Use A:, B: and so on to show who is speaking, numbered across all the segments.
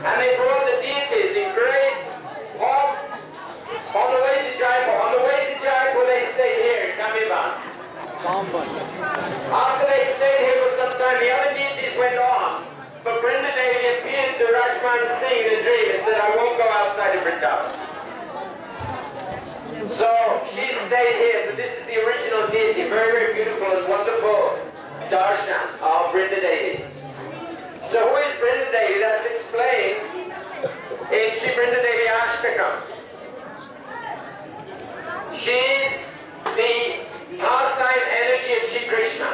A: And they brought the deities in great pomp on the way to Jaipur. On the way to Jaipur, they stayed here in Kamivan. After they stayed here for some time, the other deities went on. But Brinda Devi appeared to Rajman Singh in a dream and said, I won't go outside of Vrindavan. So she stayed here. So this is the original deity, very, very beautiful and wonderful darshan of Brinda Devi. So who is Brinda Devi? That's explained in Shri Brinda Devi Ashtakam. She's the pastime energy of Shri Krishna.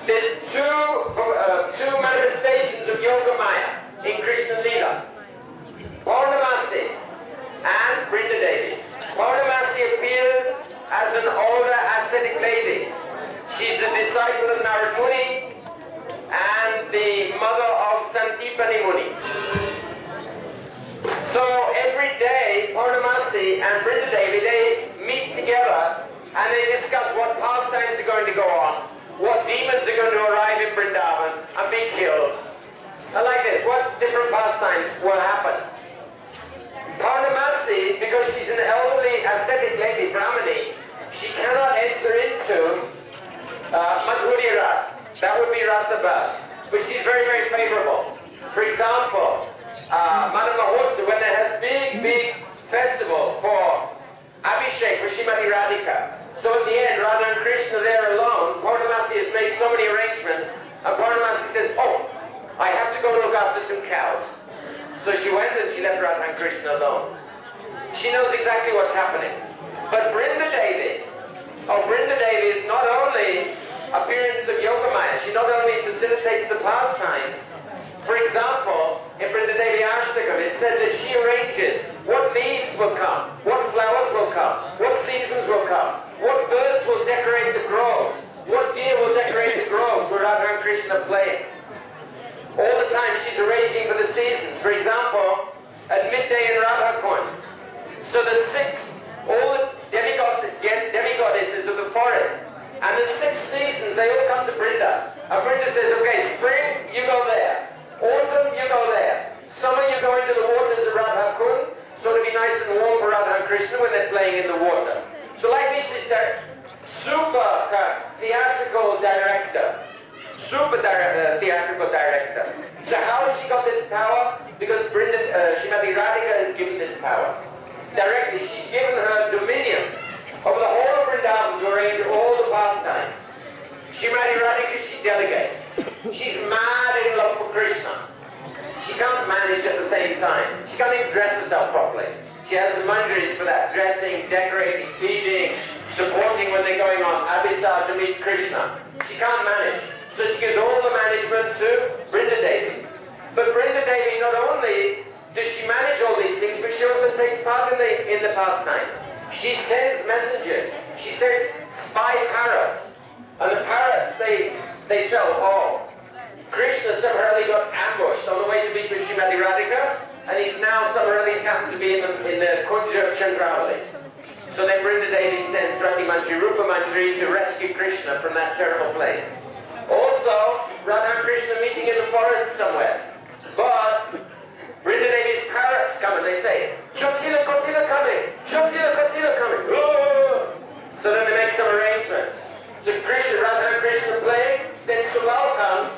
A: There's two manifestations of Yoga Maya in Krishna Leela. Purnamasi and Brinda Devi. Purnamasi appears as an older ascetic lady. She's a disciple of Narad Muni and the mother of Sandipani Muni. So every day, Purnamasi and Brinda Devi, they meet together and they discuss what pastimes are going to go on, what demons are going to arrive in Vrindavan and be killed. I like this. What different pastimes will happen? Purnamasi, because she's an elderly ascetic lady, Brahmani, she cannot enter into Madhurya Ras. That would be Rasa Bas, which is very, very favorable. For example, Madhava Mahotsav, when they had big festival for Abhishek for Srimati Radhika. So in the end, Radha and Krishna there alone, Purnamasi has made so many arrangements, and Purnamasi says, oh, I have to go and look after some cows. So she went and she left Radha and Krishna alone. She knows exactly what's happening. But Brinda Devi is not only appearance of Yoga Maya, she not only facilitates the pastimes. For example, in Brinda Devi Ashtakam, it said that she arranges what leaves will come, what flowers will come, what seasons will come, what birds will decorate the groves, what deer will decorate the groves where Radha and Krishna play. All the time she's arranging for the seasons. For example, at midday in Radha Kund. So the all the demigoddesses of the forest, and the 6 seasons, they all come to Brinda. And Brinda says, okay, spring, you go there. Autumn, you go there. Summer, you go into the waters of Radha Kund, so it'll be nice and warm for Radha and Krishna when they're playing in the water. So like this is the super theatrical director. Theatrical director. So how has she got this power? Because Srimati Radhika has given this power. Directly, she's given her dominion over the whole of Vrindavan to arrange all the pastimes. Srimati Radhika, she delegates. She's mad in love for Krishna. She can't manage at the same time. She can't even dress herself properly. She has the manjaris for that, dressing, decorating, feeding, supporting when they're going on Abhisar to meet Krishna. She can't manage. So she gives all the management to Brinda Devi. But Brinda Devi, not only does she manage all these things, but she also takes part in the pastimes. She sends messengers. She sends spy parrots. And the parrots, they tell, oh, Krishna somehow got ambushed on the way to meet with Srimati Radhika, and he's now somehow he's happened to be in the Kunja of Chandravali. So then Brinda Devi sends Rati Manjari, Rupa Manjari to rescue Krishna from that terrible place. Also, Radha and Krishna meeting in the forest somewhere. But Brinda Devi's parrots come and they say, Jotila Kotila coming! Jotila Kotila coming! Oh! So then they make some arrangements. So Krishna, Radha and Krishna playing, then Subal comes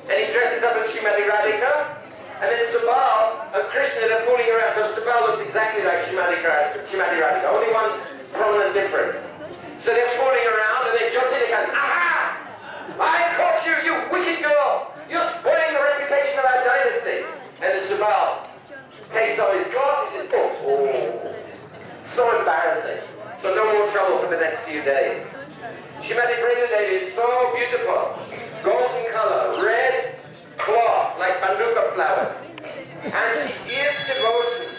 A: and he dresses up as Srimati Radhika, and then Subal and Krishna, they're fooling around, because Subal looks exactly like Srimati Radhika, only one prominent difference. So they're fooling around and then Jotila comes, aha! I caught you, you wicked girl! You're spoiling the reputation of our dynasty. And the Subal takes off his clothes, he says, oh, so embarrassing. So no more trouble for the next few days. Srimati Brinda Devi is so beautiful. Golden color, red cloth, like banduka flowers. And she gives devotion.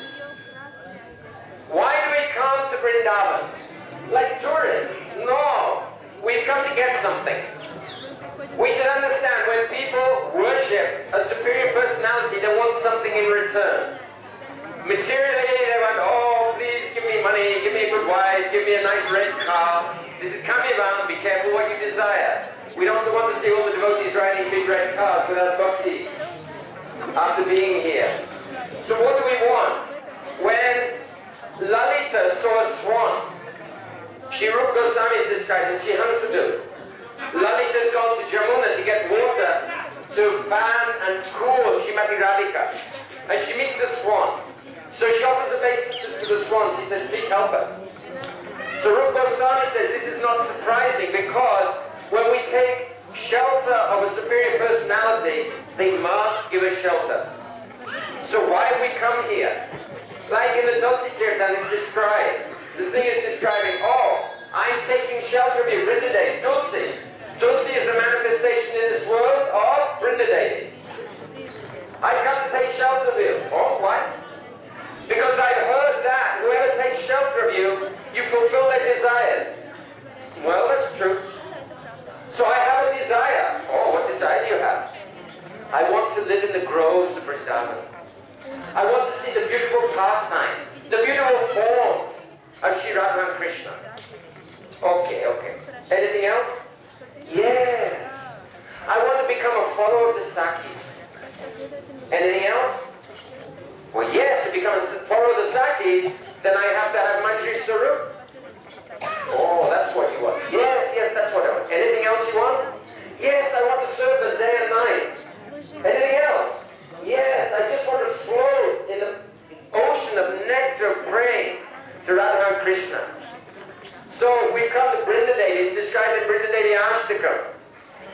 A: Why do we come to Vrindavan? Like tourists? No. We've come to get something. We should understand when people worship a superior personality, they want something in return. Materially, they want, oh, please give me money, give me a good wife, give me a nice red car. This is Kamivan, be careful what you desire. We don't want to see all the devotees riding big red cars without bhakti after being here. So what do we want? When Lalita saw a swan, Sri Rupa Goswami is describing, she Hansadut. Lalita's gone to Jamuna to get water to fan and cool Srimati Radhika. And she meets a swan. So she offers obeisances to the swan. She says, please help us. So Rupa Goswami says this is not surprising because when we take shelter of a superior personality, they must give us shelter. So why have we come here? Like in the Tulsi Kirtan is described. The singer is describing, oh, I'm taking shelter of you, Vrindadevi, Tulsi. Tulsi is a manifestation in this world of Vrindadevi. I come to take shelter of you. Oh, why? Because I've heard that whoever takes shelter of you, you fulfill their desires. Well, that's true. So I have a desire. Oh, what desire do you have? I want to live in the groves of Vrindavan. I want to see the beautiful pastimes, the beautiful forms of Sri Radha and Krishna. Okay, okay. Anything else? Yes. I want to become a follower of the Sakis. Anything else? Well, yes, to become a follower of the Sakis, then I have to have Manjri Sarup. Oh, that's what you want. Yes, yes, that's what I want. Anything else you want? Yes, I want to serve them day and night. Anything else? Yes, I just want to float in the ocean of nectar praying to Radha and Krishna. So we come to Vrindadevi, it's described in Vrindadevi Ashtakam,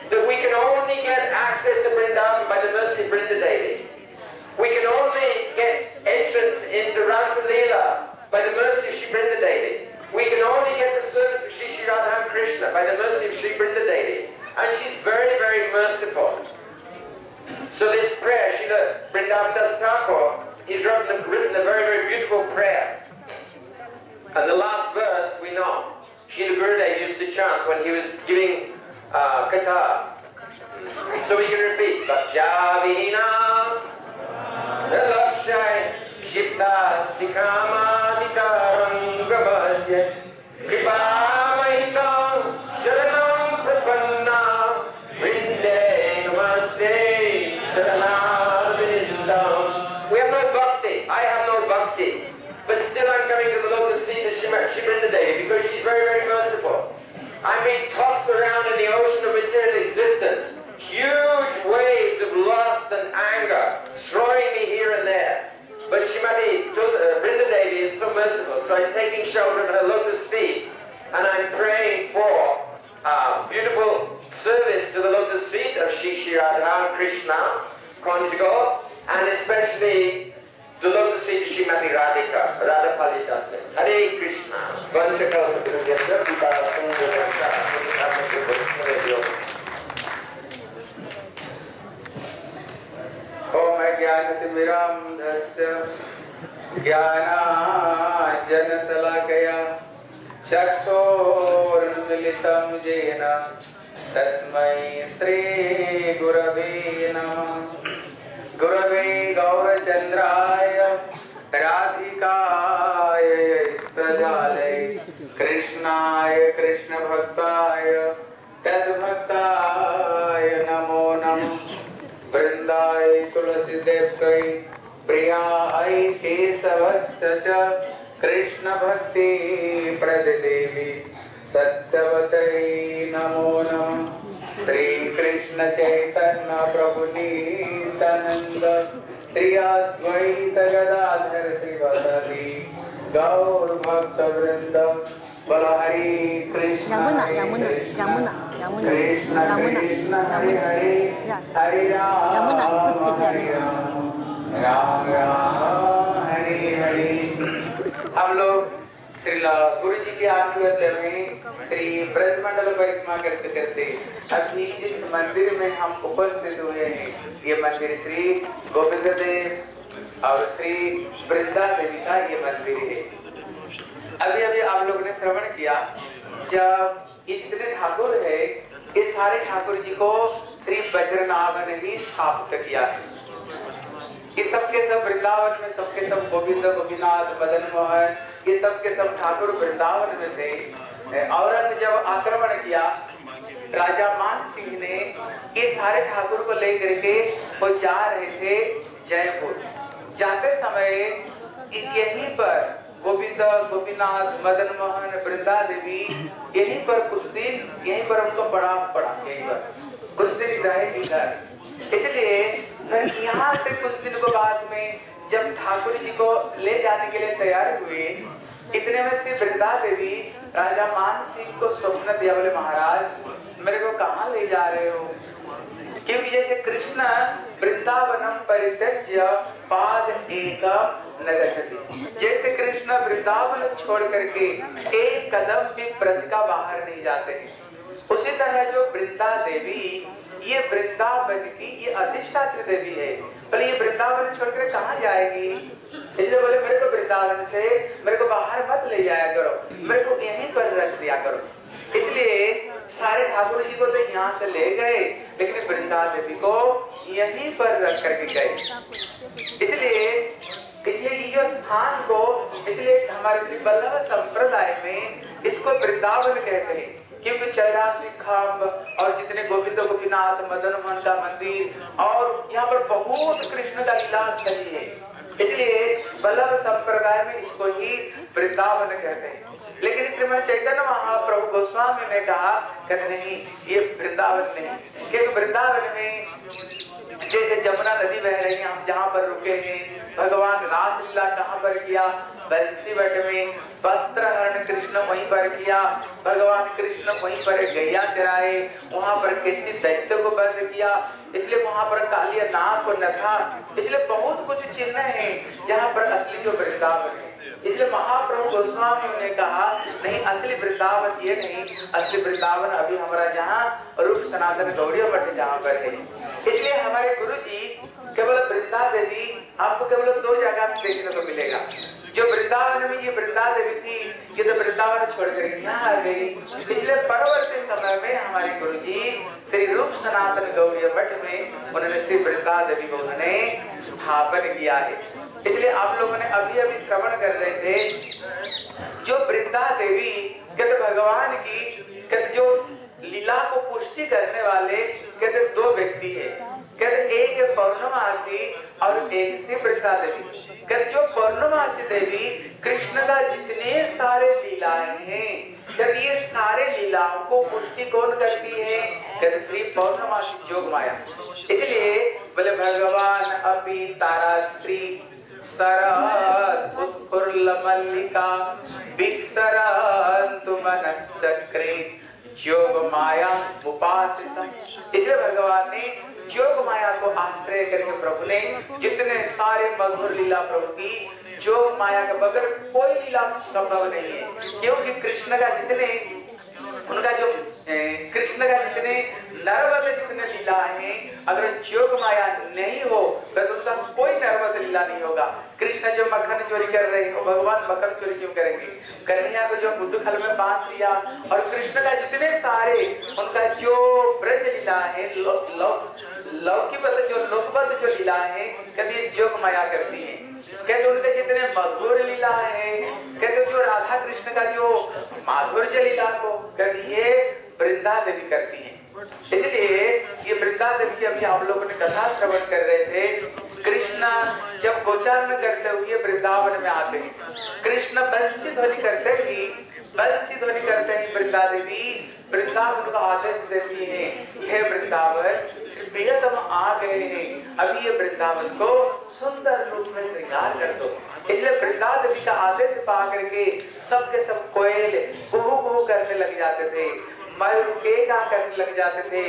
A: that we can only get access to Vrindavan by the mercy of Vrindadevi. We can only get entrance into Rasa Leela by the mercy of Sri Vrindadevi. We can only get the service of Sri Radha and Krishna by the mercy of Sri Vrindadevi. And she's very, very merciful. So this prayer, Srila Vrindavan Das Thakur, he's written a very, very beautiful prayer. And the last verse we know, Srila Gurudev used to chant when he was giving katha. So we can repeat, Bhajavina Lakshay Shipta Sikama Nitarangabhajya Kripa Mahitam Sharanam Prapanna Vrinde Namaste Sarana Vrindam. We have no bhakti. I have no bhakti. But still I'm coming to the lotus feet of Sri Vrindadevi because she's very, very merciful. I'm being tossed around in the ocean of material existence. Huge waves of lust and anger throwing me here and there. But Srimati Vrindadevi is so merciful, so I'm taking shelter of her lotus feet and I'm praying for beautiful service to the lotus feet of Shri Radha and Krishna, conjugal, and especially the lotus feet of Srimati Radhika, Radha Palita Singh. Hare Krishna. Vanshakal Pradhyasya Vipara Om Jnanatimiram Dhasya Jnana Salakaya Chakshormilitam Jena Tasmai Sri Gurave Namah Gurave Gaurachandraya Radhikaya Istadale Krishnaya Krishna Bhaktaya Tadbhaktaya Namo Namo Vrindai Tulasi Devkai Priyai Kesavasya Krishna Bhakti Pradidevi Satyavatai Namo Namo Sri Krishna Chaitanya Prabhu Nityananda Sri Advaita Gadadhar Srivasadi Gaur Bhakta Vrinda Bala Hari Krishna Krishna Krishna Hari Hari Hari Ram Ram Ram Hari Hari. हम लोग श्री गुरु जी के आशीर्वाद में श्री ब्रजमंडल परिक्रमा करते करते अभी जिस मंदिर में हम उपस्थित हुए हैं, ये मंदिर श्री गोविंद देव और श्री वृंदा देवी का ये मंदिर है। अभी अभी आप लोगों ने श्रवण किया, जब ये जितने ठाकुर है, ये सारे ठाकुर जी को श्री वज्रनाभ ने ही स्थापित किया है। ये सबके सब वृंदावन में, सबके सब गोविंद गोपीनाथ मदन मोहन, ये सबके सब ठाकुर वृंदावन में थे। औरंग जब आक्रमण किया, राजा मान सिंह ने ये सारे ठाकुर को लेकर के वो जा रहे थे जयपुर।
B: जाते समय यहीं पर गोविंद, गोपीनाथ, मदन मोहन, वृंदा देवी यहीं पर कुछ दिन, यहीं पर उनको पड़ा यहीं पर कुछ दिन रहेगी घर। इसलिए फिर यहाँ से कुछ दिन के बाद में जब ठाकुर जी को ले जाने के लिए तैयार हुए, इतने में से वृंदा देवी राजा मान सिंह को स्वप्न दिया, बोले महाराज मेरे को कहाँ ले जा रहे हो? क्योंकि जैसे कृष्ण वृंदावनम परित्यज्य पाद एकम न गच्छति, जैसे कृष्ण वृंदावन छोड़ करके एक कदम भी ब्रज का बाहर नहीं जाते हैं, उसी तरह जो वृंदा देवी ये वृंदावन की ये अधिष्ठात्री देवी है, बोले ये वृंदावन छोड़कर कहाँ जाएगी? इसलिए बोले मेरे को वृंदावन से मेरे को बाहर मत ले जाया करो, मेरे को यहीं पर रख दिया करो। इसलिए सारे ठाकुर जी को तो यहाँ से ले गए, लेकिन वृंदा देवी को यहीं पर रख करके गए। इसलिए ये स्थान को, इसलिए हमारे श्री वल्लभ संप्रदाय में इसको वृंदावन कहते हैं, क्योंकि 84 खम्भ और जितने गोविंद, गोपीनाथ, मदन मोहन का मंदिर और यहाँ पर बहुत कृष्ण का लीला स्थली है, इसलिए वल्लभ संप्रदाय में इसको ही वृंदावन कहते हैं। लेकिन श्रीमद चैतन्य महाप्रभु गोस्वामी ने कहा कहते नहीं, ये वृंदावन नहीं, क्योंकि वृंदावन में जैसे जमुना नदी बह रही है, हम जहाँ पर रुके हैं, भगवान रासलीला कहाँ पर किया? बंसी वट में। वस्त्र हरण कृष्ण वहीं पर किया, भगवान कृष्ण वहीं पर गैया चराए, वहां पर किसी दैत्य को बंद किया, इसलिए वहां पर कालिया नाग को न था। इसलिए बहुत कुछ चिन्ह है जहाँ पर असली जो वृंदावन है। इसलिए महाप्रभु गोस्वामी ने कहा नहीं, असली वृंदावन ये नहीं, असली वृंदावन अभी हमारा जहाँ रूप सनातन गौड़ीय मठ जहाँ पर है। इसलिए हमारे गुरु जी केवल वृंदा देवी आपको केवल 2 जगह देखने को मिलेगा। जो वृंदावन में ये वृंदा देवी थी, ये तो वृंदावन छोड़कर यहाँ आ गई। इसलिए परवर्ती समय में हमारे गुरु जी श्री रूप सनातन गौड़ीय मठ में उन्होंने श्री वृंदा देवी को उन्होंने स्थापन किया है। इसलिए आप लोगों ने अभी अभी श्रवण कर रहे थे, जो वृंदा देवी कहते भगवान की कहते जो लीला को पुष्टि करने वाले कहते 2 व्यक्ति है, कहते एक है पौर्णमासी और एक से वृंदा देवी। कहते जो पौर्णमासी देवी कृष्ण का जितने सारे लीलाएं हैं, कहते ये सारे लीलाओं को पुष्टि कौन करती है? कहते श्री पौर्णमासी जोग माया। इसलिए बोले भगवान अपि तारात्री सरद उत्फुल्ल मल्लिका विक्षरन्तु मनश्चक्रे योग माया उपासिता। इसलिए भगवान ने योग माया को आश्रय करके प्रभु ने जितने सारे मधुर लीला प्रभु की, योग माया के बगैर कोई लीला संभव नहीं है। क्योंकि कृष्ण का जितने उनका जो कृष्ण का जितने नर्वद जितने लीला है, अगर योग माया नहीं हो तो उसका कोई नर्वद लीला नहीं होगा। कृष्ण जो मक्खन चोरी कर रहे हैं, भगवान मक्खन चोरी क्यों करेंगे? कन्हैया को जो बुद्ध खल में बांध दिया, और कृष्ण का जितने सारे उनका जो ब्रज लीला है, लौकिक जो लोकबद्ध जो लीला है, कहते योग माया करती है। कहते उनके जितने मधुर लीला है, कहते जो राधा कृष्ण का जो माधुर्य लीला को कहती है वृंदा देवी करती है। इसलिए ये वृंदा देवी की अभी आप लोगों ने कथा श्रवण कर रहे थे। कृष्ण जब गोचारण करते हुए वृंदावन में आते हैं, कृष्ण बंसी ध्वनि करते ही वृंदा देवी वृंदावन का आदेश देती है, हे वृंदावन प्रियतम आ गए हैं, अभी ये वृंदावन को सुंदर रूप में श्रृंगार कर दो। इसलिए वृंदा देवी का आदेश पा करके सबके सब कोयल कुहू कुहू करने लग जाते थे, मयूर केका करने लग जाते थे,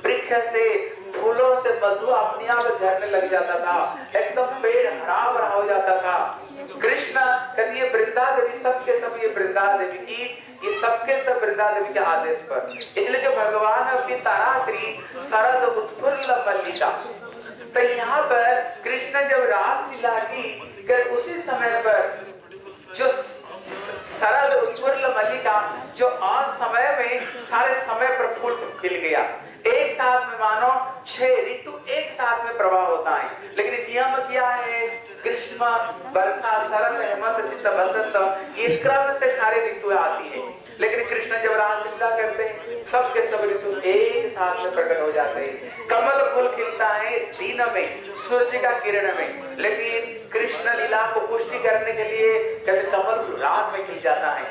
B: वृक्ष से फूलों से मधु अपने आप झरने लग जाता था, एकदम पेड़ हरा भरा हो जाता था। कृष्ण कहती है वृंदा देवी सबके सब ये वृंदा देवी की, ये सबके सब वृंदा देवी के आदेश पर। इसलिए जो भगवान अपनी तारात्री शरद उत्फुल्ल मल्लिका, तो यहाँ पर कृष्ण जब रास लीला की उसी समय पर जो शरद उत्फुल्ल मल्लिका जो आज समय में सारे समय पर फूल खिल गया, एक साथ में मानो 6 ऋतु एक साथ में प्रवाह होता है। लेकिन नियम क्या है? ग्रीष्म, वर्षा, शरद, हेमंत, शीत, बसंत, इस क्रम से सारे ऋतु आती है। लेकिन कृष्ण जब रासलीला करते हैं सबके सब ऋतु एक साथ में प्रकट हो जाते हैं। कमल फूल खिलता है दिन में, सूर्य का किरण में, लेकिन कृष्ण लीला को पुष्टि करने के लिए कहते कमल रात में खिल जाता है।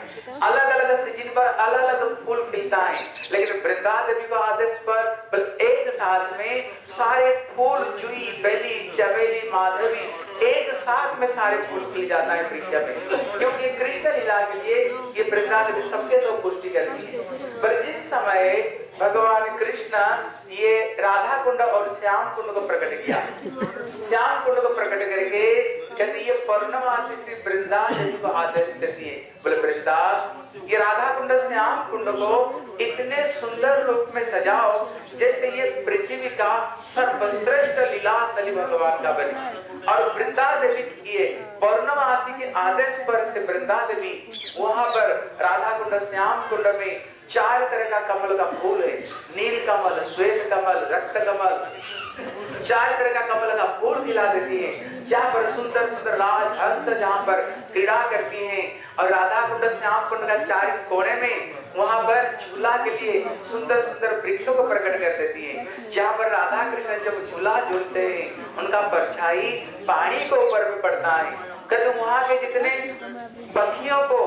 B: अलग अलग सीजन पर अलग अलग फूल खिलता है, लेकिन वृंदा देवी के आदेश पर एक साथ में सारे फूल, जूही, बेली, चमेली, माधवी एक साथ में सारे फूल खिल जाता है पृथ्वी में, क्योंकि कृष्ण लीला के लिए ये वृंदा देवी सबके सब पुष्टि करती है। पर जिस समय भगवान कृष्ण ये राधा कुंड और श्याम कुंड को प्रकट किया, श्याम कुंड को प्रकट करके कहते ये पूर्णमासी श्री वृंदा देवी को आदेश देती है, बोले वृंदा ये राधा कुंड श्याम कुंड को इतने सुंदर रूप में सजाओ जैसे ये पृथ्वी का सर्वश्रेष्ठ लीला स्थली भगवान का बने। और वृंदा देवी ये पूर्णमासी के आदेश पर से वृंदा देवी वहां पर राधा कुंड श्याम कुंड में 4 तरह का कमल का फूल है, नील कमल, श्वेत कमल, रक्त कमल, 4 तरह का कमल का फूल खिला देती है, जहाँ पर सुंदर सुंदर राजहंस जहाँ पर क्रीड़ा करती हैं। और राधा कुंड श्याम कुंड का 4 कोने में वहां पर झूला के लिए सुंदर सुंदर वृक्षों को प्रकट कर देती है, जहाँ पर राधा कृष्ण जब झूला झूलते हैं उनका परछाई पानी के ऊपर में पड़ता है। कहते वहां के जितने पक्षियों को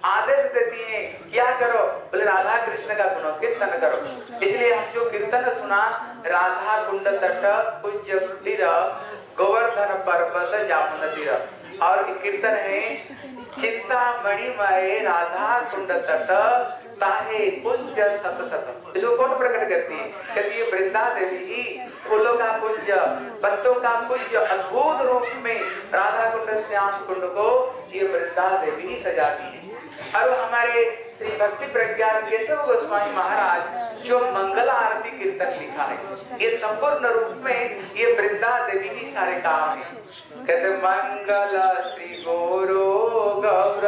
B: आदेश देती हैं क्या करो, बोले राधा कृष्ण का गुण कीर्तन करो। इसलिए हम जो कीर्तन सुना, राधा कुंड तट पूज्य कुटीर गोवर्धन पर्वत जामुन तीर, और कीर्तन है चिंतामणि मय राधा कुंड तट ताहे कुंज सत सत। इसको कौन प्रकट करती है? कहती है वृंदा देवी ही फूलों का कुंज, पत्तों का कुंज अद्भुत रूप में राधा कुंड श्याम कुंड को ये वृंदा देवी ही सजाती है। और हमारे श्री भक्ति प्रज्ञान केशव गोस्वामी महाराज जो मंगल आरती कीर्तन लिखा है, ये संपूर्ण रूप में ये वृंदा देवी की सारे काम है। कहते मंगल श्री गुरु गौर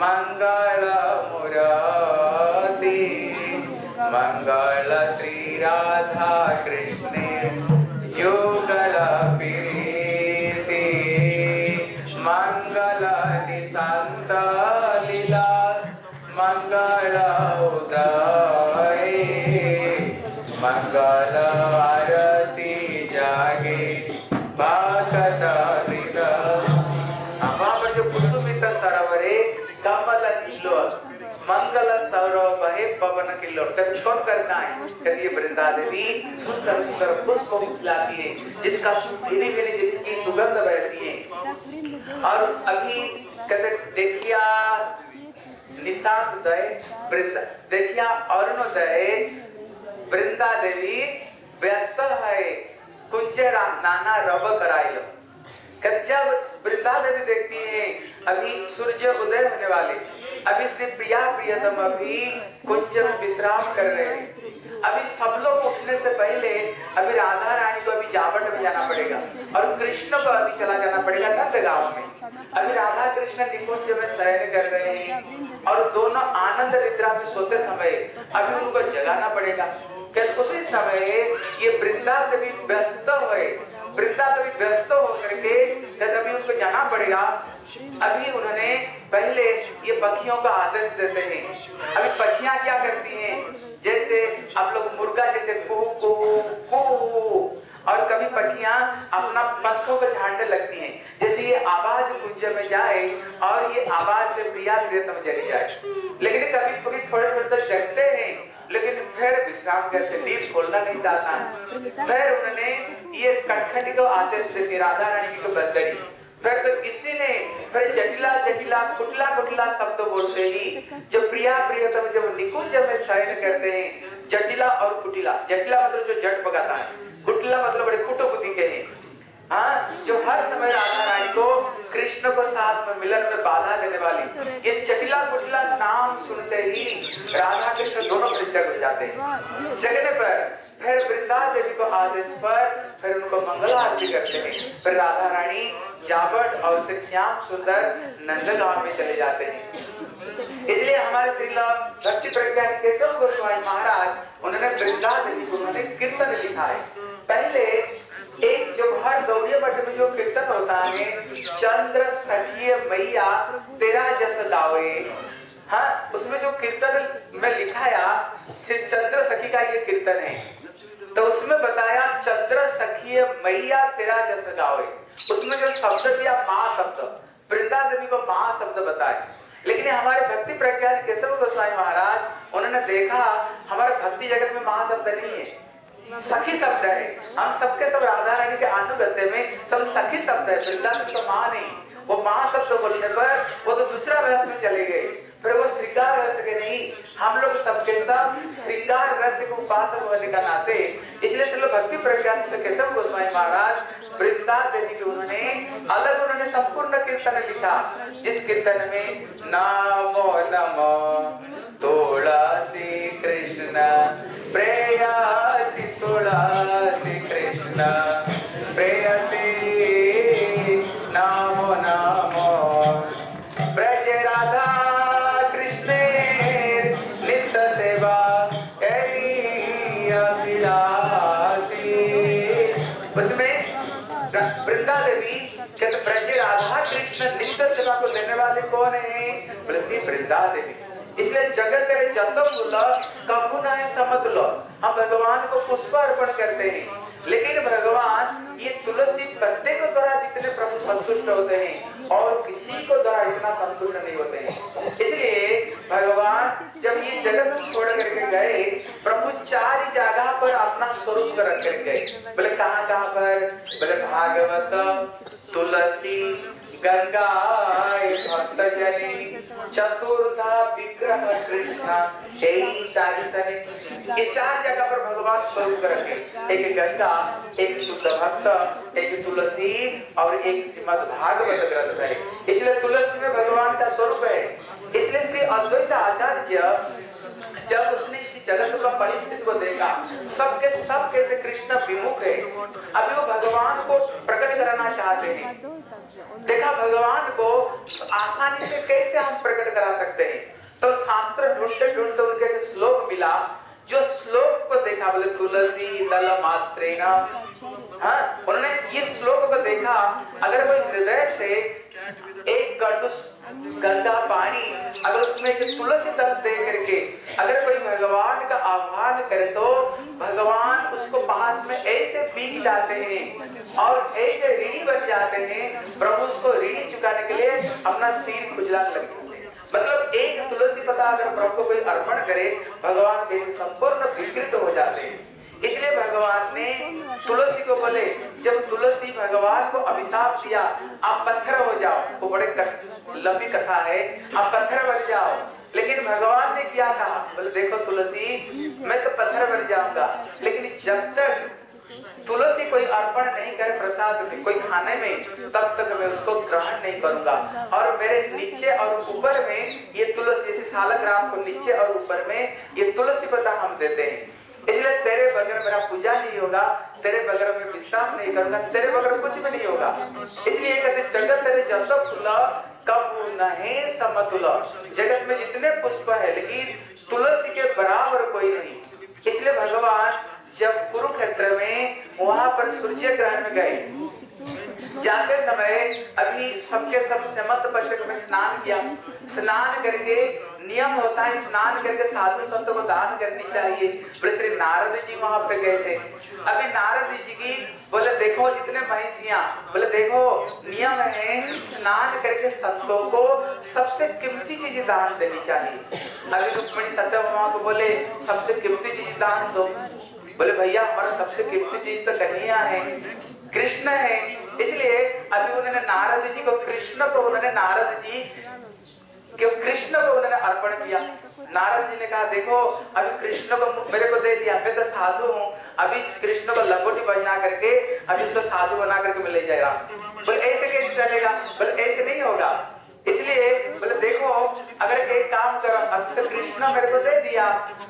B: मंगल मुरारी, मंगल श्री राधा कृष्ण युगल प्रीति, मंगल निशांत लीला मंगल उदय, मंगल आरती जागे भक्त हृदय। वहां पर जो कुसुमित सरोवरे कमल किल्लोल, मंगल सौरभ है पवन किल्लोल, कौन करता है? कहती है वृंदा देवी सुंदर सुंदर पुष्प खिलाती है, जिसका भीनी भीनी जिसकी सुगंध बहती है। और अभी कहते देखिया निशांतोदय वृंदा, देखिया अरुणोदय वृंदा देवी व्यस्त है कुंजे नाना रब कराइलो। जब वृंदा देवी देखती है अभी सूर्य उदय होने वाले, अभी श्री प्रिया प्रियतम अभी कुंज में विश्राम कर रहे हैं, अभी सब लोग उठने से पहले अभी राधा रानी को अभी जावट में जाना पड़ेगा और कृष्ण को अभी चला जाना पड़ेगा नंदगांव में। अभी राधा कृष्ण निकुंज में शयन कर रहे हैं और दोनों आनंद निद्रा में सोते समय अभी उनको जगाना पड़ेगा। उसी समय ये वृंदा देवी व्यस्त हुए, वृंदा देवी व्यस्त होकर के अभी उसको जाना पड़ेगा। अभी उन्होंने पहले ये पक्षियों का आदेश देते हैं। अभी पक्षियां क्या करती हैं, जैसे आप लोग मुर्गा जैसे कू कू कू, और कभी पक्षियां अपना पंखों को झाड़ने लगती हैं, जैसे ये आवाज कुंज में जाए और ये आवाज से प्रिया प्रियतम चली जाए। लेकिन कभी कभी थोड़े थोड़े जगते हैं, लेकिन फिर विश्राम करके नींद खोलना नहीं चाहता है। फिर उन्होंने ये कटखटी को आदेश देती राधा रानी को बंदरी। फिर तो किसी ने फिर जटिला जटिला कुटला कुटला शब्द बोलते ही जब प्रिया प्रियतम जब निकुंज में शयन करते हैं, जटिला और कुटिला, जटिला मतलब जो जट पकाता है, कुटिला मतलब बड़े कुटो बुद्धि के हैं, हाँ, जो हर समय राधा रानी को कृष्ण को साथ में मिलन में बाधा देने वाली। ये जटिला कुटिला नाम सुनते ही राधा कृष्ण दोनों जग जाते हैं। जगने पर फिर वृंदा देवी को आदेश पर फिर उनको मंगल आरती करते हैं। फिर राधा रानी जावट और से श्याम सुंदर नंदगांव में चले जाते हैं। इसलिए हमारे श्री भक्ति प्रज्ञान केशव गोस्वामी महाराज उन्होंने वृंदा देवी को उन्होंने कीर्तन लिखा है। पहले एक जो हर गौरी मठ में जो कीर्तन होता है, चंद्र सखिए मैया तेरा जस दावे, हाँ, उसमें जो कीर्तन में लिखाया श्री चंद्र सखी का ये कीर्तन है। तो उसमें बताया चंद्र सखी मैया तेरा जस गावे। उसमें जो शब्द दिया माँ शब्द, वृंदा देवी को माँ शब्द बताए। लेकिन हमारे भक्ति प्रज्ञान केशव गोस्वामी महाराज उन्होंने देखा हमारे भक्ति जगत में माँ शब्द नहीं है, सखी शब्द है। हम सबके सब राधा रानी के अनुगत्य में सब सखी शब्द है, वृंदा देवी तो माँ नहीं। वो माँ शब्द बोलने पर वो तो दूसरा रस में चले गए, फिर वो श्रृंगार रस के नहीं। हम लोग सबके सब श्रृंगार रस के उपासक होने का नाते, इसलिए श्रील भक्ति प्रज्ञान श्री केशव गोस्वामी महाराज वृंदा देवी के उन्होंने संपूर्ण कीर्तन लिखा, जिस कीर्तन में नमो नमो तुलसी कृष्ण प्रेयसी तुलसी कृष्ण प्रेयसी नमो नमो ब्रज राधा कृष्ण नित्य सेवा उसमें वृंदा देवी जब ब्रज राधा कृष्ण नित्य सेवा को देने वाले कौन है? बोले श्री वृंदा देवी। इसलिए जगत तेरे जतो फूल कबू न समझ लो। हम भगवान को पुष्प अर्पण करते हैं, लेकिन भगवान ये तुलसी पत्ते को द्वारा जितने प्रभु संतुष्ट होते हैं और किसी को द्वारा इतना संतुष्ट नहीं होते हैं। इसलिए भगवान जब ये जगत छोड़ करके गए, प्रभु 4 जगह पर अपना स्वरूप रख कर गए। बोले कहाँ कहाँ पर? बोले भागवत, तुलसी, गंगा, भक्त जनी, चतुर्धा विग्रह कृष्ण, यही 4 जगह पर भगवान स्वरूप रखे। एक गंगा, एक शुद्ध भक्त, एक तुलसी और एक श्रीमद् भागवत ग्रंथ है। इसलिए तुलसी में भगवान का स्वरूप है। इसलिए श्री अद्वैत आचार्य जब उसने इसी जगत का परिस्थिति को देखा, सबके सब कैसे कृष्ण विमुख है, अभी वो भगवान को प्रकट कराना चाहते हैं। देखा भगवान को आसानी से कैसे हम प्रकट करा सकते हैं, तो शास्त्र ढूंढते ढूंढते उनके श्लोक मिला। जो श्लोक को देखा, बोले तुलसी दल मात्रेण, हाँ, उन्होंने ये श्लोक को देखा। अगर कोई हृदय से एक गंडूस गंगा पानी अगर उसमें तुलसी दल दे करके अगर कोई भगवान का आह्वान करे, तो भगवान उसको पास में ऐसे पी जाते हैं और ऐसे ऋणी बन जाते हैं, प्रभु उसको ऋणी चुकाने के लिए अपना सिर खुजलाने लगते हैं। मतलब एक तुलसी पत्ता अगर प्रभु को कोई अर्पण करे, भगवान कैसे संपूर्ण विकृत हो जाते हैं। इसलिए भगवान ने तुलसी को बोले, जब तुलसी भगवान को अभिशाप दिया, आप पत्थर हो जाओ, वो बड़े लंबी कथा है, आप पत्थर बन जाओ। लेकिन भगवान ने क्या कहा? बोले देखो तुलसी, मैं तो पत्थर बन जाऊंगा, लेकिन जब तक तुलसी कोई अर्पण नहीं करे प्रसाद में, कोई खाने में, तब तक मैं उसको ग्रहण नहीं करूंगा। और मेरे नीचे और ऊपर में ये तुलसी, जैसे सालग्राम को नीचे और ऊपर में ये तुलसी पत्ता हम देते हैं। इसलिए तेरे बगैर मेरा पूजा नहीं होगा, तेरे बगैर मैं विश्राम नहीं करूंगा, तेरे बगैर कुछ भी नहीं होगा। इसलिए कहते जगत तेरे जब फूल कबू नहीं समतुल। जगत में जितने पुष्प है, लेकिन तुलसी के बराबर कोई नहीं। इसलिए भगवान जब कुरुक्षेत्र में वहां पर सूर्य ग्रहण में गए, जाते समय अभी सबके सब समत पशक में स्नान किया। स्नान करके नियम होता है, स्नान करके साधु संतों को दान करनी चाहिए। बोले श्री नारद जी वहां पे गए थे। अभी नारद जी की बोले देखो जितने महिषियां, बोले देखो नियम है स्नान करके संतों को सबसे कीमती चीज दान देनी चाहिए। अभी रुक्मिणी सत्यभामा को बोले सबसे कीमती चीज दान दो। बोले भैया हमारा सबसे कीमती चीज तो कन्हैया है, कृष्ण है। इसलिए अभी उन्होंने नारद जी को कृष्ण को उन्होंने अर्पण किया। नारद जी ने कहा देखो अभी कृष्ण को मेरे को दे दिया, मैं तो साधु हूँ, अभी कृष्ण को लंगोटी बना करके अभी तो साधु बना करके मैं ले जाएगा। बोले ऐसे कैसे चलेगा? बोले ऐसे नहीं होगा। इसलिए बोले देखो अगर एक काम करो, अब तो कृष्ण मेरे को दे दिया,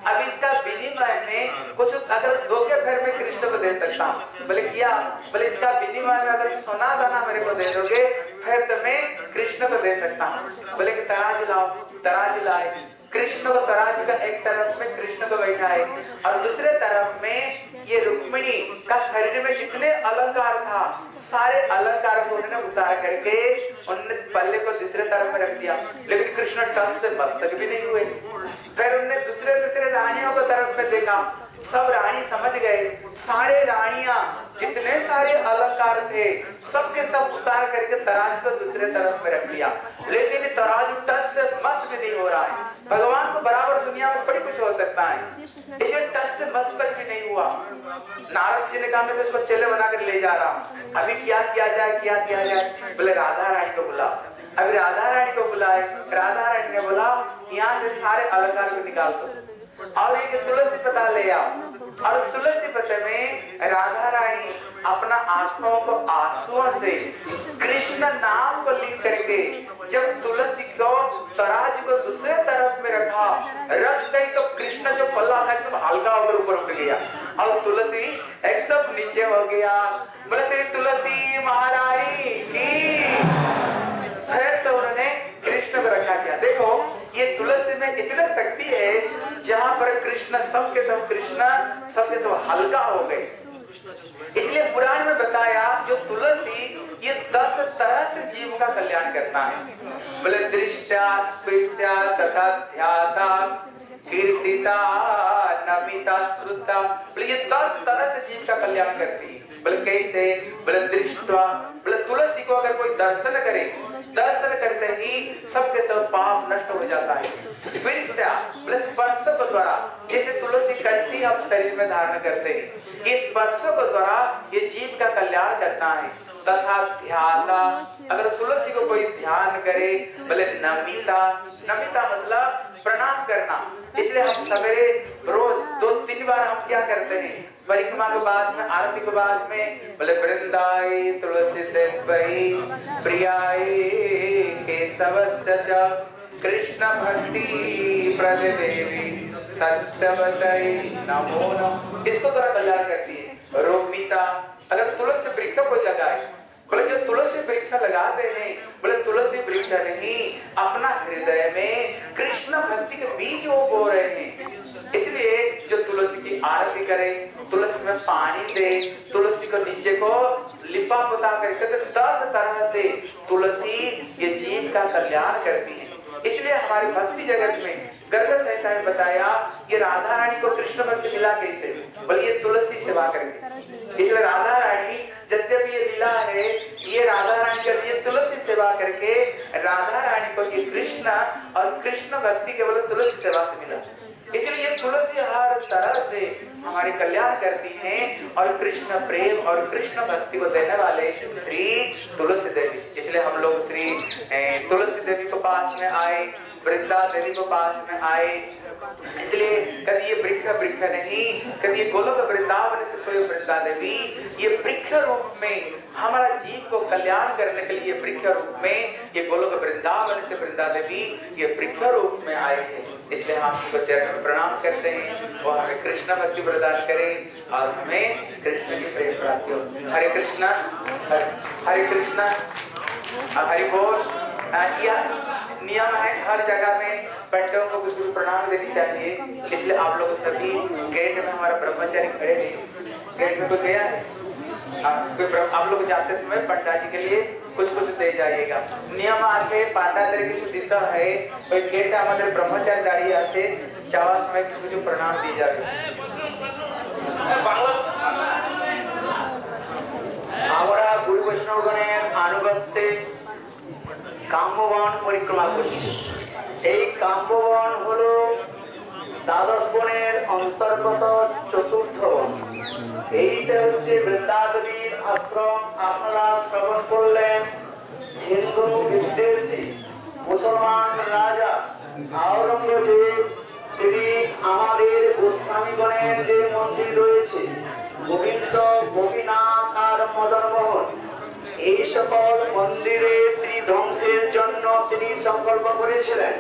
B: अभी इसका विनिमय में कुछ अगर दोगे फिर मैं कृष्ण को दे सकता हूँ। बोले क्या? बोले इसका विनिमय में अगर सोना दाना मेरे को दे दोगे फिर तो मैं कृष्ण को दे सकता हूँ। बोले कि तराजू लाओ, तराजू लाए। कृष्ण को तराजू का एक तरफ में कृष्ण को बैठा है और दूसरे तरफ में ये रुक्मिणी का शरीर में जितने अलंकार था, सारे अलंकार को उन्होंने उतार करके उन्होंने पल्ले को दूसरे तरफ में रख दिया, लेकिन कृष्ण टस से मस्तक भी नहीं हुए। फिर उन्होंने दूसरे रानियों को तरफ में देखा, सब रानी समझ गए, सारे रानियां जितने सारे अलंकार थे सबके सब उतार करके तराजू को दूसरे तरफ में रख दिया, लेकिन तराजू टस से मस भी नहीं हो रहा है। भगवान को बराबर दुनिया में बड़ी कुछ हो सकता है, इसे टस से मस पर भी नहीं हुआ। नारद जी ने कहा मैं तो इसको चेले बनाकर ले जा रहा हूँ, अभी क्या किया जाए? बोले राधा रानी को बुला। अभी राधा रानी को बुलाए, राधा रानी ने बोला यहाँ से सारे अलंकार को निकाल दो और एक तुलसी पत्ता ले आओ। और तुलसी पत्ते में राधा रानी अपना आंसुओं को आंसुओं से कृष्ण नाम को लिख करके जब तुलसी को तराजू को दूसरे तरफ में रखा, रख गई तो कृष्ण जो पल्ला था एकदम हल्का होकर ऊपर उठ गया और तुलसी एकदम नीचे हो गया। बोले श्री तुलसी महारानी की। फिर तो उन्होंने कृष्ण को रखा किया। देखो ये तुलसी में इतनी शक्ति है, जहां पर कृष्ण सबके सब हल्का हो गए। इसलिए पुराण में बताया जो तुलसी ये 10 तरह से जीव का कल्याण करता है। बोले दृष्टा स्पृश्या तथा ध्याता कीर्तिता नमिता श्रुता, बोले ये 10 तरह से जीव का कल्याण करती है। बोले कैसे? बोले दृष्टवा, बोले तुलसी को अगर कोई दर्शन करे, दर्शन करते ही सबके सब पाप नष्ट हो जाता है। स्पर्शा, बोले स्पर्श को द्वारा, जैसे तुलसी कष्टी हम शरीर में धारण करते हैं, ये स्पर्श को द्वारा ये जीव का कल्याण करता है। तथा ध्याता, अगर तुलसी को कोई ध्यान करे, बोले नमिता, नमिता मतलब प्रणाम करना। इसलिए हम सवेरे रोज 2-3 बार हम क्या करते हैं, परिक्रमा के बाद में, आरती के बाद में, बोले वृंदाई तुलसी देवई प्रियाई केशवस्य च कृष्ण भक्ति प्रद देवी सत्यवतई नमो नमः। इसको थोड़ा कल्याण करती है। रोमिता, अगर तुलसी वृक्ष को लगाए, बोले जो तुलसी वृक्ष लगाते हैं, बोले तुलसी वृक्ष नहीं अपना हृदय में कृष्ण भक्ति के बीज वो बो रहे हैं। इसलिए जो तुलसी की आरती करे, तुलसी में पानी दे, तुलसी को नीचे को लिपा पोता करके, तो 10 तरह से तुलसी ये जीव का कल्याण करती है। इसलिए हमारी भक्ति जगत में गर्ग संहिता में बताया ये राधा रानी को कृष्ण भक्ति मिला कैसे, बोले ये तुलसी सेवा करके। इसलिए राधा रानी यद्यपि ये लीला है, ये राधा रानी का ये तुलसी सेवा करके राधा रानी को ये कृष्ण और कृष्ण भक्ति केवल तुलसी सेवा से मिला। इसलिए ये तुलसी हर तरह से हमारे कल्याण करती हैं और कृष्ण प्रेम और कृष्ण भक्ति को देने वाले श्री तुलसी देवी। इसलिए हम लोग श्री तुलसी देवी को पास में आए, वृंदा देवी को पास में आए। इसलिए कभी ये वृक्ष नहीं, कभी ये गोलोक वृंदावन से सोए वृंदा देवी, ये वृक्ष रूप में हमारा जीव को कल्याण करने के लिए वृक्ष रूप में ये गोलोक वृंदावन से वृंदा देवी ये वृक्ष रूप में आए हैं। इसलिए हम उनको चरण में प्रणाम करते हैं, वो हमें कृष्ण भक्ति प्रदान करें और हमें कृष्ण की प्रेम प्राप्ति हो। हरे कृष्णा हरि बोल। नियम है हर जगह में पंडितों को कुछ प्रणाम देनी चाहिए। इसलिए आप लोग सभी गेट में हमारा ब्रह्मचारी खड़े हैं, गेट में कोई गया है, आप लोग जाते समय पंडा जी के लिए कुछ दे जाइएगा। नियम आते पांडा तरीके से दिता है, कोई गेट हमारे ब्रह्मचारी दाढ़ी आते जावा समय कुछ प्रणाम दी जाए।
C: আমরা গুরু বৈষ্ণবগণের আনুগত্যে কাম্যবন পরিক্রমা করছি। এই কাম্যবন হলো দ্বাদশ বনের অন্তর্গত চতুর্থ বন। এইটা হচ্ছে বৃন্দাবতীর আশ্রম। আপনারা শ্রবণ করলেন হিন্দু বিদ্বেষী মুসলমান রাজা আওরঙ্গজেব তিনি আমাদের গোস্বামীগণের যে মন্দির রয়েছে গোবিন্দ, গোপীনাথ আর মদনমোহন, এই সকল মন্দিরে তিনি ধ্বংসের জন্য তিনি সংকল্প করেছিলেন।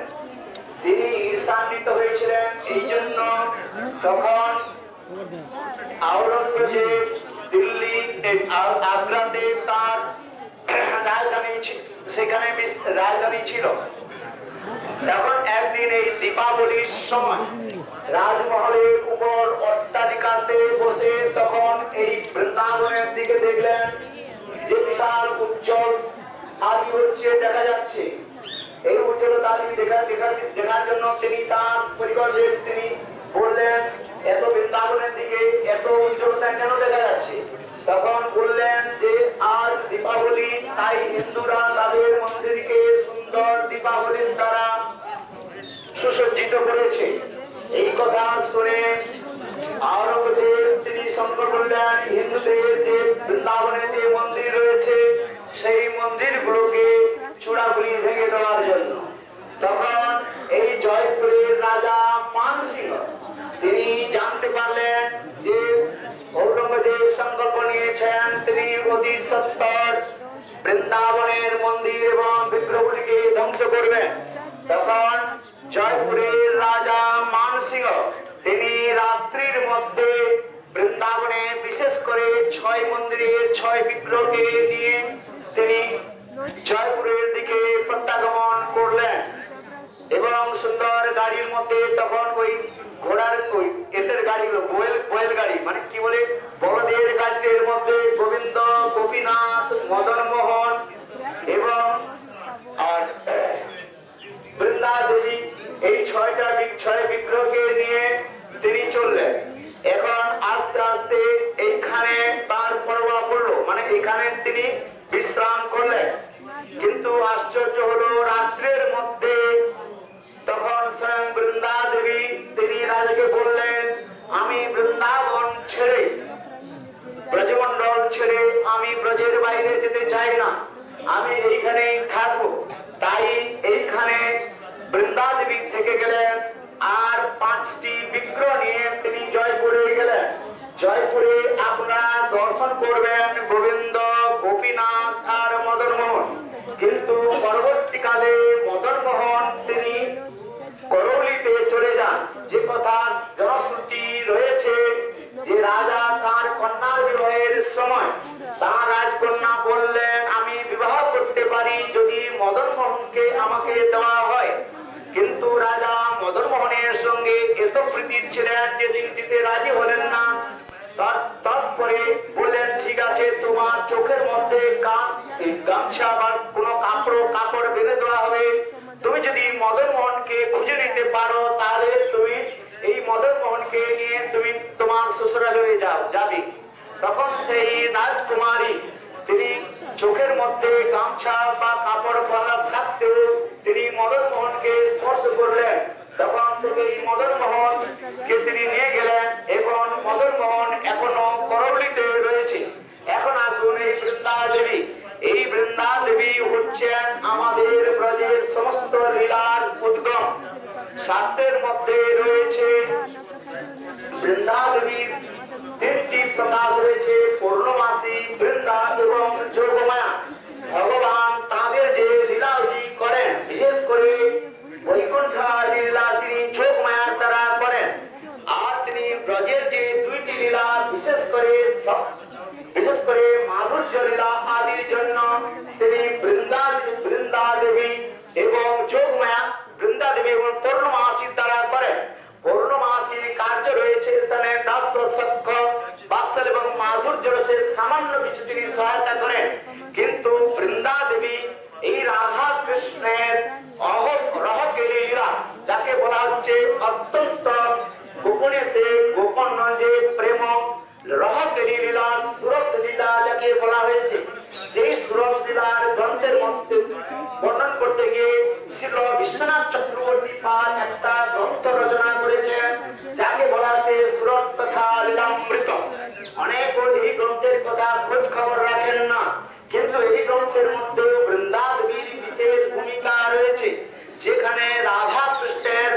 C: তিনি ঈর্ষান্বিত হয়েছিলেন। এই জন্য তখন আওরঙ্গজেব দিল্লি আগ্রাতে তার রাজধানী, সেখানে রাজধানী ছিল। তখন একদিন এই দীপাবলির সময় রাজমহলের উপর অট্টালিকাতে বসে তখন এই বৃন্দাবনের দিকে দেখলেন যে বিশাল উজ্জ্বল আলো হচ্ছে দেখা যাচ্ছে। এই উজ্জ্বলতা দেখার জন্য তিনি তার পরিবারের তিনি বললেন এত বৃন্দাবনের দিকে এত উজ্জ্বলতা কেন দেখা যাচ্ছে? তখন বললেন যে আজ দীপাবলি, তাই হিন্দুরা তাদের মন্দিরকে সুন্দর দীপাবলির দ্বারা সুসজ্জিত করেছে। এই কথা শুনে আওরঙ্গজেব তিনি সংকল্প করলেন হিন্দুদের যে বৃন্দাবনে যে মন্দির রয়েছে সেই মন্দিরগুলোকে চূড়াগুলি ভেঙে দেওয়ার জন্য। তখন এই জয়পুরের রাজা মানসিংহ তিনি জানতে পারলেন যে ঔরঙ্গজেব সংকল্প নিয়েছেন তিনি অতি সত্বর বৃন্দাবনের মন্দির এবং বিগ্রহগুলিকে ধ্বংস করবেন। তখন জয়পুরের রাজা মানসিংহ তিনি রাত্রির মধ্যে বৃন্দাবনে বিশেষ করে 6 মন্দিরের 6 বিগ্রহকে নিয়ে তিনি জয়পুরের দিকে প্রত্যাগমন করলেন এবং সুন্দর গাড়ির মধ্যে তখন ওই ঘোড়ার ওই এসের গাড়িগুলো বয়েল গাড়ি মানে কি বলে বড়দের গাড়ির মধ্যে গোবিন্দ, গোপীনাথ, মদন মোহন এবং আর বৃন্দা দেবী এই 6 বিগ্রহকে নিয়ে তিনি চললেন। এখন আস্তে আস্তে এইখানে তার পরোয়া পড়লো, মানে এখানে তিনি বিশ্রাম করলেন। কিন্তু আশ্চর্য হলো রাত্রের মধ্যে তখন স্বয়ং বৃন্দা দেবী তিনি রাজাকে বললেন আমি বৃন্দাবন ছেড়ে ব্রজমন্ডল ছেড়ে আমি ব্রজের বাইরে যেতে চাই না, আমি এইখানেই থাকবো। তাই এইখানে বৃন্দা দেবী থেকে গেলেন আর 5টি বিগ্রহ নিয়ে তিনি জয়পুরে গেলেন। জয়পুরে আপনারা দর্শন করবেন গোবিন্দ, গোপীনাথ আর মদন মোহন। কিন্তু পরবর্তীকালে মদন মোহন তিনি করৌলিতে চলে যান। যে কথা জনশ্রুতি রয়েছে যে রাজা তার কন্যার বিবাহের সময় তার রাজকন্যা বললেন আমি বিবাহ করতে পারি যদি মদন মোহনকে আমাকে দেওয়া হয়। কিন্তু রাজা মদন মোহনের সঙ্গে এত প্রীতি ছিলেন যে তিনি দিতে রাজি হলেন না। তারপরে বললেন ঠিক আছে তোমার চোখের মধ্যে গামছা বা কোনো কাপড় বেঁধে দেওয়া হবে, তুমি যদি মদন মোহনকে খুঁজে নিতে পারো তাহলে তুমি এই মদন মোহনকে নিয়ে তুমি তোমার শ্বশুরালয়ে যাবে। তখন সেই রাজকুমারী তিনি চোখের মধ্যে গামছা বা কাপড় পরা থাকতেও তিনি মদন মোহনকে স্পর্শ করলেন। তখন থেকে এই মদন মোহনকে তিনি নিয়ে গেলেন এবং মদন মোহন এখনো করৌলিতে রয়েছে। এখন আসুন এই বৃন্দা দেবী। এই বৃন্দা দেবী হচ্ছেন আমাদের ব্রজের সমস্ত লীলার উদ্গম। শাস্ত্রের মধ্যে রয়েছে বৃন্দা দেবীর 3টি প্রকাশ রয়েছে, পূর্ণমাসী, বৃন্দা এবং যোগমায়া। ভগবান তাদের যে লীলাজি করেন বিশেষ করে বৈকুণ্ঠ লীলা তিনি যোগমায়ার দ্বারা করেন। আর তিনি ব্রজের যে 2টি লীলা বিশেষ করে মাধুর্য লীলা আদির জন্য তিনি বৃন্দা দেবী এবং যোগমায়া বৃন্দা দেবী এবং পূর্ণমাসীর দ্বারা করেন। পূর্ণমাসীর কার্য রয়েছে স্থানে দাস্য, সখ্য, বাৎসল এবং মাধুর্য রসের সামান্য কিছু তিনি সহায়তা করেন। কিন্তু বৃন্দা দেবী এই রাধা কৃষ্ণের রহকেলি লীলা যাকে বলা হচ্ছে অত্যন্ত গোপনে সে গোপন যে প্রেম রহকেলি লীলা, সুরত লীলা যাকে বলা হয়েছে। সেই সুরত লীলার গ্রন্থের মধ্যে বর্ণন করতে গিয়ে শ্রী বিশ্বনাথ চক্রবর্তী পাল একটা গ্রন্থ রচনা করেছেন যাকে বলা হচ্ছে সুরত তথা লীলামৃত। অনেক এই গ্রন্থের কথা খোঁজ খবর রাখেন না, কিন্তু এই গ্রন্থের মধ্যে বৃন্দা দেবীর বিশেষ ভূমিকা রয়েছে যেখানে রাধা কৃষ্ণের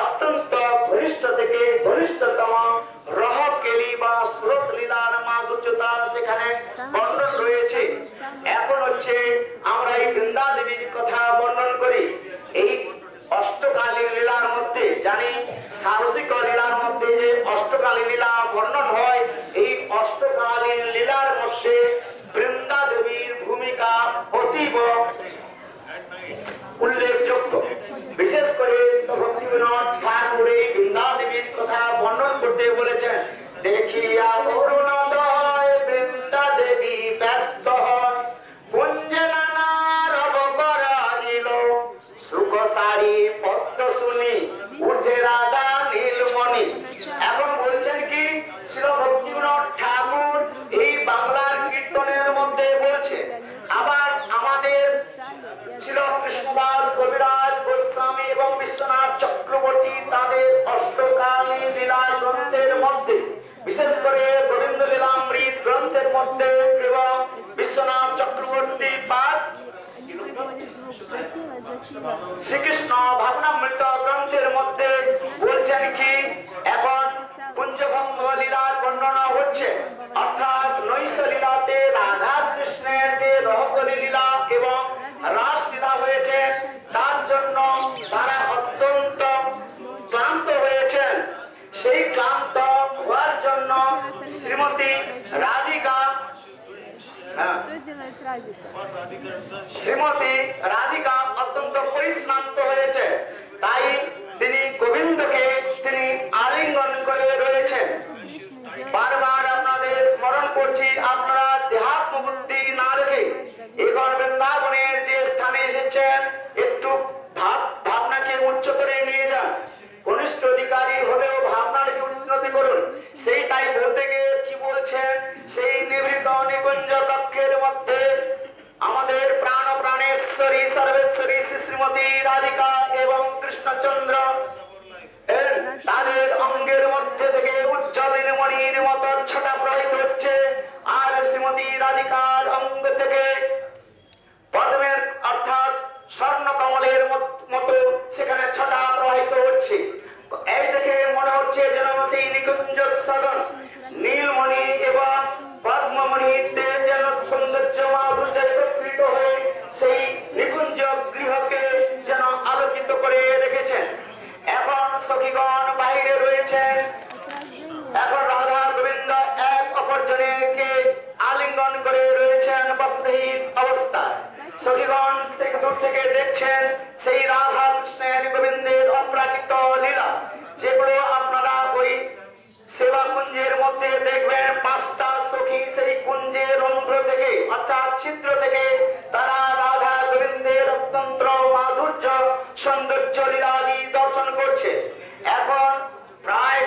C: অত্যন্ত ঘনিষ্ঠ থেকে ঘনিষ্ঠতম রহকেলি বা সুরত লীলার মাধুর্যতা সেখানে বর্ণন রয়েছে। এখন হচ্ছে আমরা এই বৃন্দা দেবীর কথা বর্ণন করি। এই অষ্টকালীন লীলার মধ্যে জানি সারসিক লীলার মধ্যে যে অষ্টকালীন লীলা বর্ণন হয়, এই অষ্টকালীন লীলার মধ্যে বৃন্দা দেবীর ভূমিকা অতীব উল্লেখযোগ্য। বিশেষ করে ভক্তিবিনোদ ঠাকুর এই বৃন্দা দেবীর শ্রীমতী রাধিকা অত্যন্ত পরিশ্রান্ত হয়েছে, তাই তিনি গোবিন্দকে তিনি আলিঙ্গন করে রয়েছেন। বারবার আপনাদের স্মরণ করছি, আপনারা দেহাত্ম বুদ্ধি না রেখে এখন বৃন্দাবনের যে স্থানে এসেছেন একটু ভাবনাকে উচ্চতরে নিয়ে যান। কনিষ্ঠ অধিকারী হলেও ভাবনাকে উন্নতি করুন। সেই তাই বলতে গিয়ে কি বলছেন, সেই নিভৃত নিকুঞ্জ কক্ষের মধ্যে আমাদের প্রাণ প্রাণেশ্বরী সর্বেশ্বরী শ্রীমতী রাধিকা এবং কৃষ্ণচন্দ্র তাদের অঙ্গের মধ্যে থেকে উজ্জ্বলিনী মণির মতো ছটা প্রবাহিত হচ্ছে, আর শ্রীমতী রাধিকার অঙ্গ থেকে পদ্মের অর্থাৎ স্বর্ণ কমলের মতো সেখানে ছটা প্রবাহিত হচ্ছে। এই দেখে মনে হচ্ছে যেন সেই নিকুঞ্জ সদন নীলমণি এবং পদ্মমণিতে যেন সৌন্দর্য মাধুর্য একত্রিত হয়ে সেই নিকুঞ্জ গৃহকে যেন আলোকিত করে রেখেছেন। এখন সখীগণ বাইরে রয়েছেন, এখন রাধা গোবিন্দ এক অপরজনকে আলিঙ্গন করে রয়েছেন বস্ত্রহীন অবস্থায়। সখীগণ থেকে দূর থেকে দেখছেন সেই রাধা কৃষ্ণের গোবিন্দের অপ্রাকৃত লীলা, যেগুলো আপনারা ওই সেবা কুঞ্জের মধ্যে দেখবেন। 5টা সখী সেই কুঞ্জের রন্ধ্র থেকে অর্থাৎ ছিদ্র থেকে তারা রাধা গোবিন্দের অত্যন্ত মাধুর্য সৌন্দর্য লীলাদি দর্শন করছে। এখন প্রায়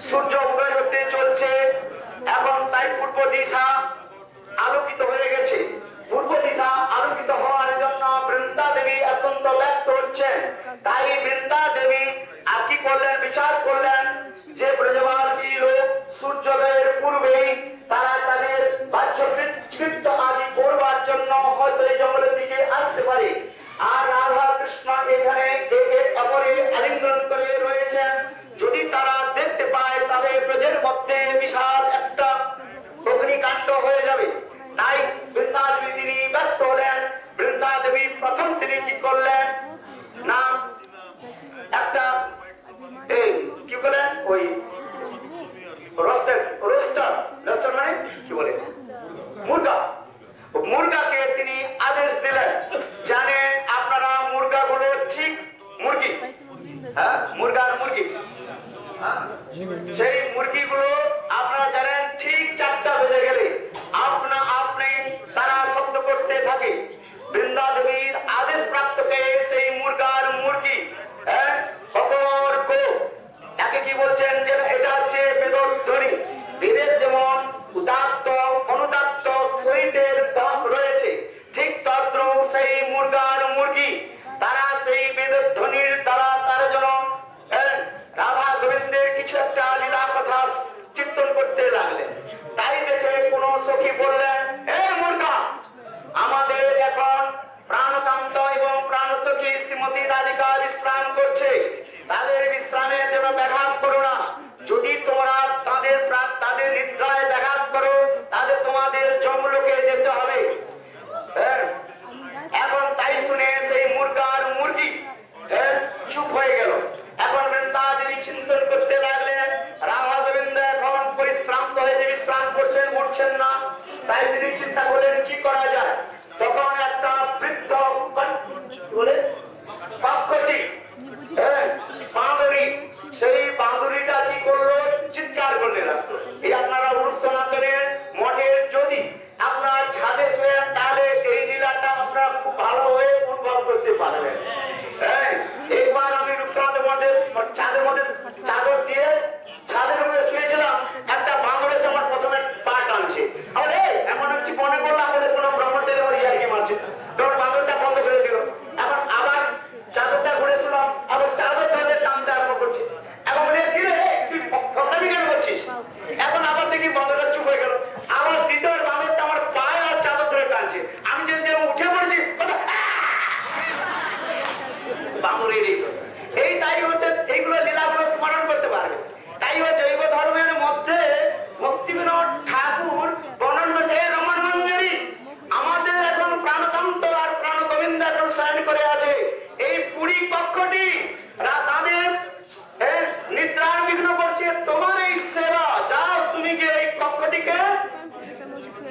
C: সূর্য উদয় হতে চলছে, এখন তাই পূর্ব দিশা আলোকিত হয়ে গেছে। পূর্ব দিশা আলোকিত হওয়ার জন্য বৃন্দা দেবী অত্যন্ত ব্যস্ত হচ্ছেন। তাই বৃন্দা দেবী আর কি করলেন, বিচার করলেন যে ব্রজবাসী লোক সূর্যোদয়ের পূর্বেই তারা তাদের বাহ্যকৃত্য আদি করবার জন্য হয়তো এই জঙ্গলের দিকে আসতে পারে। আর রাধা কৃষ্ণ এখানে একে অপরে আলিঙ্গন করে রয়েছেন। যদি তারা দেখতে পায় তবে ব্রজের মধ্যে বিশাল একটা অগ্নিকাণ্ড হয়ে যাবে। তাই বৃন্দা দেবী তিনি ব্যস্ত হলেন। বৃন্দা দেবী প্রথম তিনি কি করলেন না, একটা কি বলেন ওই রোস্টার মানে কি বলে মুরগাকে তিনি আদেশ দিলেন। জানেন আপনারা মুরগাগুলো ঠিক মুরগি, হ্যাঁ মুরগার মুরগি, সেই মুরগিগুলো আপনারা জানেন ঠিক 4টা বেজে গেলে আপনি তারা শব্দ করতে থাকে। বৃন্দা দেবীর আদেশ প্রাপ্তকে সেই মুরগার মুরগি তাকে কি বলছেন যে এটা হচ্ছে বেদধ্বনি। বেদের যেমন উদাত্ত অনুদাত্ত শরীরের দম রয়েছে, ঠিক তদ্রূপ সেই মুরগার মুরগি তারা সেই বেদধ্বনির দ্বারা তারা যেন রাধা গোবিন্দের কিছু একটা লীলা কথা চিন্তন করতে লাগলেন। তাই দেখে কোন সখী বললেন, হে মুরগা, আমাদের এখন প্রাণকান্ত এবং প্রাণসখী শ্রীমতী রাধিকা বিশ্রাম করছে, তাদের বিশ্রামের যেন ব্যাঘাত করো না। যদি তোমরা তাদের নিদ্রায় ব্যাঘাত করো তাহলে তোমাদের জমলোকে যেতে হবে। এখন তাই শুনে সেই মুরগার মুরগি চুপ হয়ে গেল। এখন বৃন্দা দেবী চিন্তন করতে লাগলেন, রাধা গোবিন্দ এখন পরিশ্রান্ত হয়ে যে বিশ্রাম করছেন, উঠছেন না। তাই তিনি চিন্তা করলেন কি করা যায়। তখন একটা বৃদ্ধ বলে পক্ষটি বাঁদুরি, সেই বাঁদুরিটা কি করলো, চিৎকার করলে রাখলো। এই আপনারা রূপ সনাতনের মঠের যদি আপনারা ছাদে শোয়েন তাহলে এই লীলাটা আপনারা খুব ভালোভাবে অনুভব করতে পারবেন। একবার আমি রূপ সনাতন মঠের ছাদের মধ্যে চাদর দিয়ে ছাদের মধ্যে শুয়েছিলাম, একটা বাঁদর এসে আমার প্রথমে পা টানছে। এমন হচ্ছে মনে করলাম আমাদের কোনো ব্রহ্মচারী আমার ইয়ার্কি মারছে, তখন বাঁদরটা বন্ধ করে দিল। এখন আবার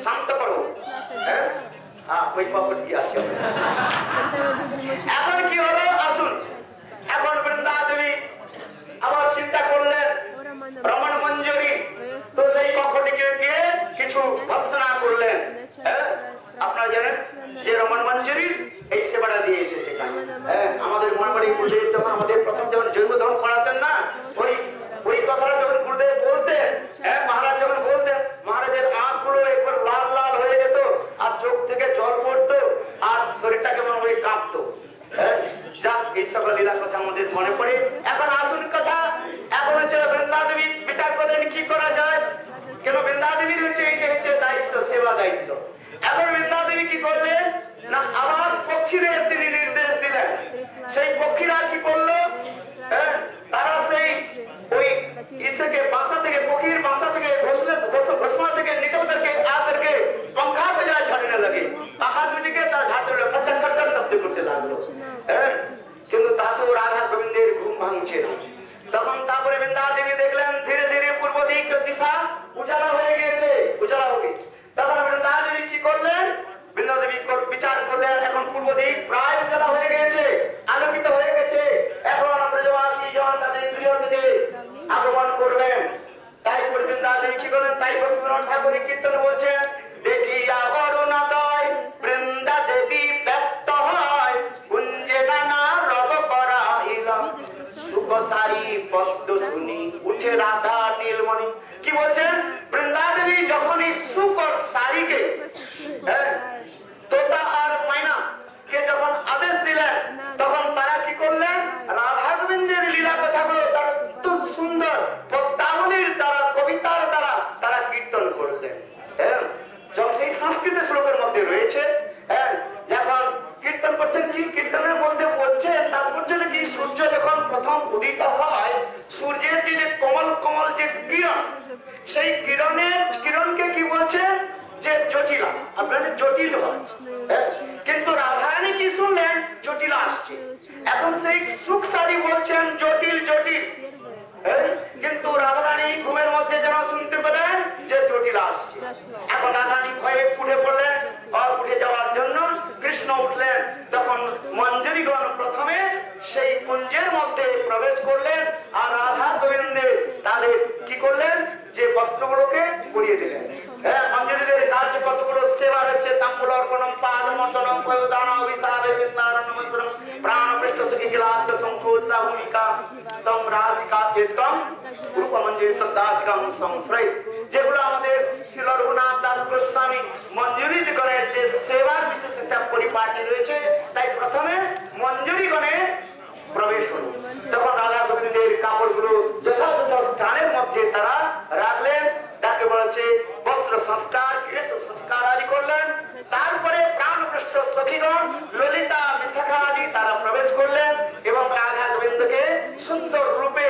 C: শান্ত করো। হ্যাঁ ওই পাপড় দিয়ে আসছে। এখন কি হলো আসুন, এখন বৃন্দা দেবী আবার চিন্তা করলেন রমণ মঞ্জুরি, তো সেই কক্ষটিকে গিয়ে কিছু ভর্সনা করলেন। হ্যাঁ আপনারা জানেন যে রমণ মঞ্জুরি এই সেবাটা দিয়ে এসেছে। আমাদের মনবাড়ি গুরুদেব যখন আমাদের প্রথম যখন জৈব ধর্ম পড়াতেন না, ওই কথাটা যখন গুরুদেব বলতেন, মহারাজ যখন বলতেন, মহারাজের আঁখগুলো একবার লাল লাল হয়ে যেত আর চোখ থেকে জল পড়তো আর শরীরটা কেমন ওই কাঁপতো। যাক এই সকল লীলা কথা আমাদের মনে পড়ে। এখন আসুন কথা, এখন হচ্ছে বৃন্দা দেবী বিচার করলেন কি করা যায়, কেন বৃন্দা দেবীর হচ্ছে এইটা হচ্ছে দায়িত্ব, সেবা দায়িত্ব। এখন বৃন্দা দেবী কি করলেন না, আবার পক্ষীদের তিনি নির্দেশ দিলেন। সেই পক্ষীরা কি করলো, তারা সেই ওই থেকে বাসা থেকে পক্ষীর বাসা থেকে ঘোষণা থেকে নিকলদেরকে আদেরকে पंखा बजाय छाड़ने लगे, बाहर के तार घाट में खट्टर खट्टर शब्द करते लागलो। কিন্তু তাতেও রাধা গোবিন্দের ঘুম ভাঙছে না। তখন তারপরে বৃন্দা দেবী দেখলেন ধীরে ধীরে পূর্ব দিক দিশা উজালা হয়ে গেছে, উজালা হবে। তখন বৃন্দা দেবী কি করলেন, বৃন্দা দেবী বিচার করলেন এখন পূর্ব দিক প্রায় উজালা হয়ে গেছে, আলোকিত হয়ে গেছে। এখন ব্রজবাসী জন তাদের গৃহ থেকে আগমন করবেন। তাই বৃন্দা দেবী কি করলেন, তাই ভক্তিবিনোদ ঠাকুর কীর্তন বলছেন, দেখিয়া অরুণোদয় বৃন্দা দেবী ব্যস্ত হয়, কুঞ্জে নানা রব করাইলা, সুখসারি স্পষ্ট শুনি উঠে রাধা নীলমণি। কি বলছেন, বৃন্দা দেবী যখন এই সুকর সারিকে তোতা আর মাইনা কে যখন আদেশ দিলেন, তখন তারা কি করলেন, রাধা গোবিন্দের লীলা কথাগুলো তার এত সুন্দর পদ্মাবলীর দ্বারা, কবিতার দ্বারা তারা কীর্তন করলেন। যখন সেই সংস্কৃত শ্লোকের মধ্যে রয়েছে, যখন কীর্তন করছেন, কি কীর্তনের মধ্যে বলছে তাৎপর্য কি, সূর্য যখন প্রথম উদিত হয়, সূর্যের যে কমল কমল যে কিরণ, সেই কিরণকে কি বলছে যে জটিলা, আপনাদের জটিল হয়। কিন্তু রাধারানী কি শুনলেন, জটিলা আসছে। এখন সেই সুখসারী বলছেন জটিল জটিল, কিন্তু রাধারানী ঘুমের মধ্যে যেন শুনতে পেলেন যে জটিল আসছে। এখন রাধারানী ভয়ে উঠে পড়লেন, আর উঠে যাওয়ার জন্য কৃষ্ণ উঠলেন। তখন মঞ্জুরিগণ প্রথমে সেই কুঞ্জের মধ্যে প্রবেশ করলেন, আর রাধা গোবিন্দে তাদের কি করলেন, যে বস্ত্রগুলোকে পরিয়ে দিলেন। মঞ্জুরিদের কাছে কতগুলো সেবা রয়েছে, তাম্বুল অর্পণম পাদমোদনম পয়োদানম বিসারে চিন্তারণ নমস্কারম প্রাণপৃষ্ঠ সখিলাত সংকোচা ভূমিকা তম রাধিকা একদম রূপমঞ্জুরি দাসগম সংশ্রয়, যেগুলো আমাদের শ্রী রঘুনাথ দাস গোস্বামী মঞ্জুরিগণের যে সেবার বিশেষ একটা পরিপাটি রয়েছে, তাই প্রথমে মঞ্জুরিগণে প্রবেশ হল। তখন রাধা গোবিন্দের কাপড়গুলো যথাযথ স্থানের মধ্যে তারা রাখলেন, তাকে বলেছে বস্ত্র সংস্কার, গৃহ সংস্কার আদি করলেন। তারপরে প্রাণপৃষ্ঠ সখীগণ ললিতা বিশাখা আদি তারা প্রবেশ করলেন এবং রাধা গোবিন্দকে সুন্দর রূপে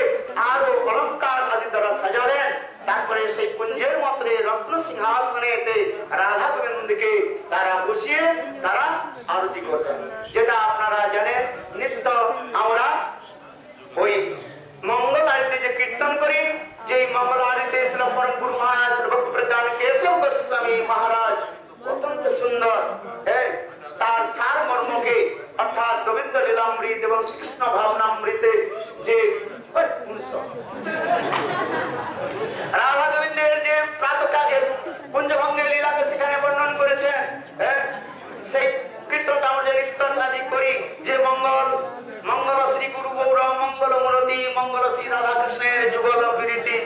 C: আরো অলঙ্কার আদি দ্বারা সাজালেন। তারপরে সেই কুঞ্জের মধ্যে রত্ন সিংহাসনেতে রাধা গোবিন্দকে তারা বসিয়ে তারা আরতি করলেন। যেটা আপনারা জানেন, নিত্য আমরা ওই মঙ্গল আরতি যে কীর্তন করি, যে মঙ্গল আরতি ছিল পরম গুরু মহারাজ ভক্ত প্রধান কেশব গোস্বামী মহারাজ অত্যন্ত সুন্দর তার সার মর্মকে, অর্থাৎ গোবিন্দ লীলামৃত এবং কৃষ্ণ ভাবনামৃতে যে রাধা গোবিন্দের যে প্রাতকালের কুঞ্জভঙ্গের লীলাকে সেখানে বর্ণন করেছেন। সেই কীর্তনটা আমরা যে কীর্তন আদি করি, যে মঙ্গল মঙ্গল শ্রী গুরু গৌর মঙ্গল মূরতি মঙ্গল শ্রী রাধা কৃষ্ণের যুগল বিরতি,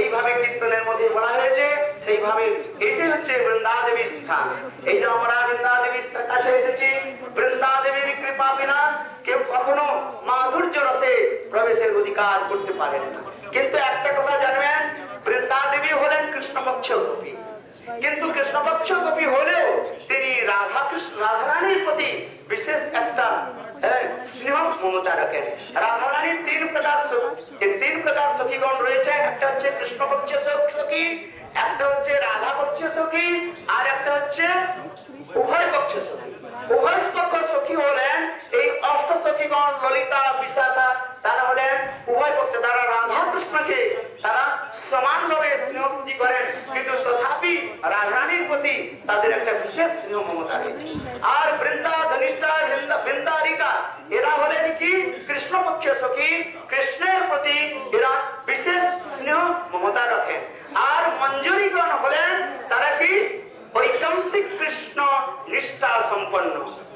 C: এইভাবে কীর্তনের মধ্যে বলা হয়েছে। সেইভাবে এটি হচ্ছে বৃন্দা দেবীর স্থান। এই যে আমরা বৃন্দা দেবীর কাছে এসেছি, বৃন্দা দেবীর কৃপা বিনা কেউ কখনো মাধুর্য রসে প্রবেশের অধিকার করতে পারেন না। কিন্তু একটা কথা জানবেন, বৃন্দা দেবী হলেন কৃষ্ণপক্ষ গোপী, কিন্তু কৃষ্ণপক্ষ গোপী হলেও তিনি রাধারানীর প্রতি বিশেষ একটা স্নেহ মমতা রাখেন। রাধারানীর তিন প্রকার সখীগণ রয়েছে, একটা হচ্ছে কৃষ্ণপক্ষ সখী, একটা হচ্ছে রাধা পক্ষ সখী, আর একটা হচ্ছে উভয় পক্ষ সখী। উভয় পক্ষ সখী হলেন এই অষ্ট সখীগণ ললিতা বিশাখা, তারা হলেন উভয় পক্ষ, তারা রাধা কৃষ্ণকে তারা সমানভাবে স্নেহ করেন, কিন্তু তথাপি রাধারানীর প্রতি তাদের একটা বিশেষ স্নেহ মমতা রয়েছে। আর বৃন্দা ধনিষ্ঠা বৃন্দারিকা এরা হলেন কি কৃষ্ণপক্ষের সখী, কৃষ্ণের প্রতি এরা বিশেষ স্নেহ মমতা রাখেন। আর মঞ্জুরিগণ হলেন তারা কি বৈকান্তিক কৃষ্ণ নিষ্ঠা সম্পন্ন।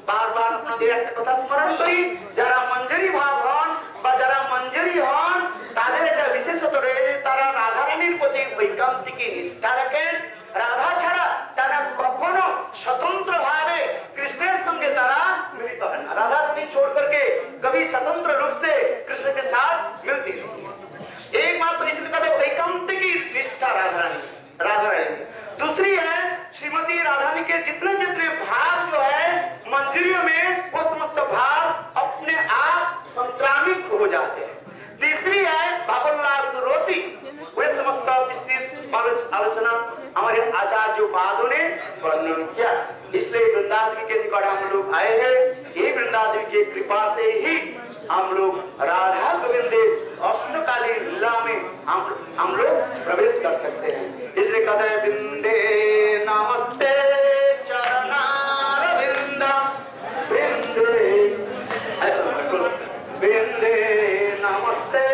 C: বারবার আপনাদের একটা কথা স্মরণ করি, যারা মঞ্জুরি ভাব হন বা যারা মঞ্জুরি হন তাদের একটা বিশেষত রয়েছে, তারা রাধারানীর প্রতি বৈকান্তিক নিষ্ঠা রাখেন। রাধা ছাড়া তারা কখনো स्वतंत्र भावे कृष्ण संगे तारा मिलित है। राधा रानी छोड़ करके कभी स्वतंत्र रूप से कृष्ण के साथ मिलती नहीं। एकमात्र इसलिए कहते एकांतिक निष्ठा राधा रानी। दूसरी है श्रीमती राधा रानी के जितने जितने भाव जो है मंजरियों में वो समस्त भाव अपने आप संक्रामित हो जाते हैं। तीसरी है भावोल्लास रोती, वे समस्त विस्तृत आलोचना हमारे आचार्य पादों ने वर्णन किया। इसलिए वृंदावन के निकट हम लोग आए हैं। ये वृंदावन की कृपा से ही हम लोग राधा गोविंद अष्टकालीन लीला में हम लोग प्रवेश कर सकते हैं। इसलिए कहते हैं वृंदे नमस्ते चरणारविंद वृंदे, ऐसा वृंदे नमस्ते